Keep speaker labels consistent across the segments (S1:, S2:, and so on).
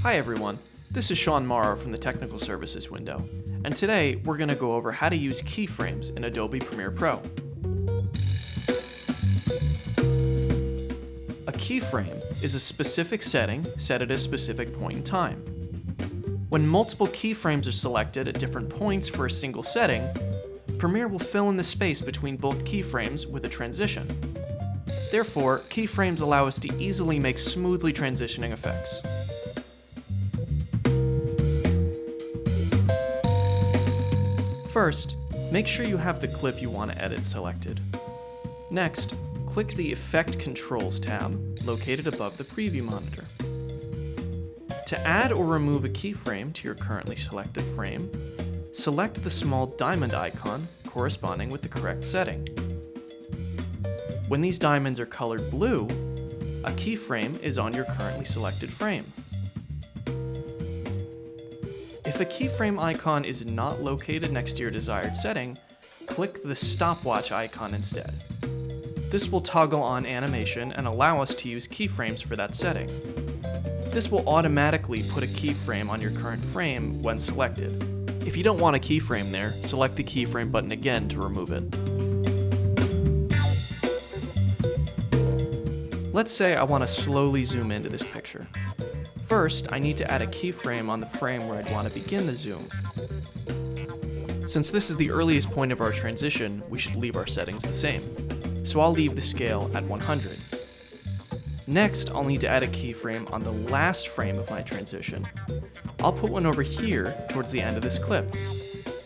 S1: Hi everyone, this is Sean Morrow from the Technical Services window, and today we're going to go over how to use keyframes in Adobe Premiere Pro. A keyframe is a specific setting set at a specific point in time. When multiple keyframes are selected at different points for a single setting, Premiere will fill in the space between both keyframes with a transition. Therefore, keyframes allow us to easily make smoothly transitioning effects. First, make sure you have the clip you want to edit selected. Next, click the Effect Controls tab located above the preview monitor. To add or remove a keyframe to your currently selected frame, select the small diamond icon corresponding with the correct setting. When these diamonds are colored blue, a keyframe is on your currently selected frame. If a keyframe icon is not located next to your desired setting, click the stopwatch icon instead. This will toggle on animation and allow us to use keyframes for that setting. This will automatically put a keyframe on your current frame when selected. If you don't want a keyframe there, select the keyframe button again to remove it. Let's say I want to slowly zoom into this picture. First, I need to add a keyframe on the frame where I'd want to begin the zoom. Since this is the earliest point of our transition, we should leave our settings the same. So I'll leave the scale at 100. Next, I'll need to add a keyframe on the last frame of my transition. I'll put one over here towards the end of this clip.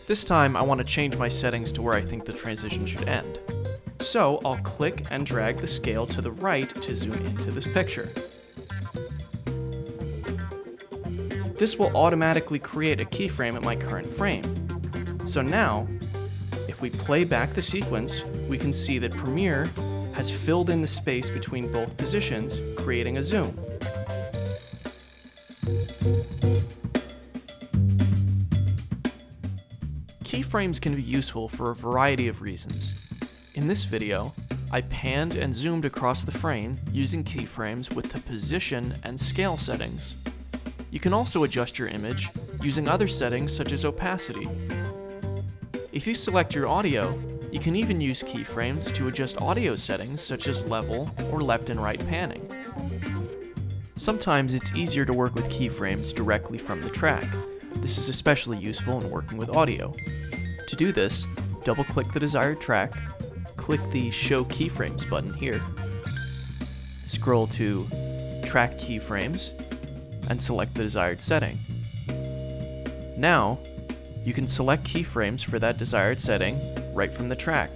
S1: This time, I want to change my settings to where I think the transition should end. So I'll click and drag the scale to the right to zoom into this picture. This will automatically create a keyframe at my current frame. So now, if we play back the sequence, we can see that Premiere has filled in the space between both positions, creating a zoom. Keyframes can be useful for a variety of reasons. In this video, I panned and zoomed across the frame using keyframes with the position and scale settings. You can also adjust your image using other settings such as opacity. If you select your audio, you can even use keyframes to adjust audio settings such as level or left and right panning. Sometimes it's easier to work with keyframes directly from the track. This is especially useful in working with audio. To do this, double-click the desired track, click the Show Keyframes button here, scroll to Track Keyframes, and select the desired setting. Now, you can select keyframes for that desired setting right from the track.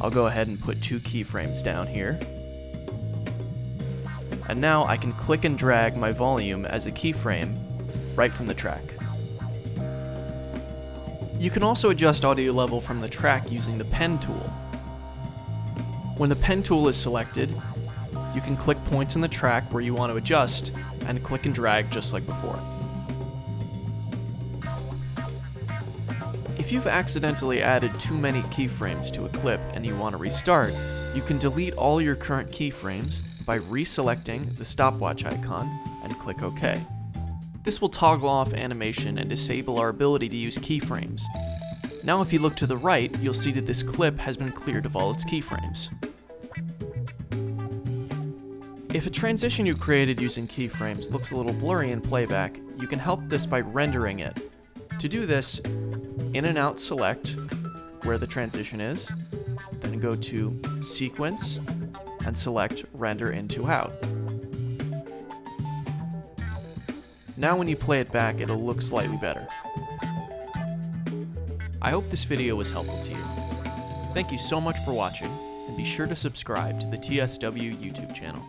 S1: I'll go ahead and put 2 keyframes down here. And now I can click and drag my volume as a keyframe right from the track. You can also adjust audio level from the track using the pen tool. When the pen tool is selected, you can click points in the track where you want to adjust and click and drag just like before. If you've accidentally added too many keyframes to a clip and you want to restart, you can delete all your current keyframes by reselecting the stopwatch icon and click OK. This will toggle off animation and disable our ability to use keyframes. Now if you look to the right, you'll see that this clip has been cleared of all its keyframes. If a transition you created using keyframes looks a little blurry in playback, you can help this by rendering it. To do this, in and out select where the transition is, then go to Sequence and select Render Into Out. Now when you play it back, it'll look slightly better. I hope this video was helpful to you. Thank you so much for watching, and be sure to subscribe to the TSW YouTube channel.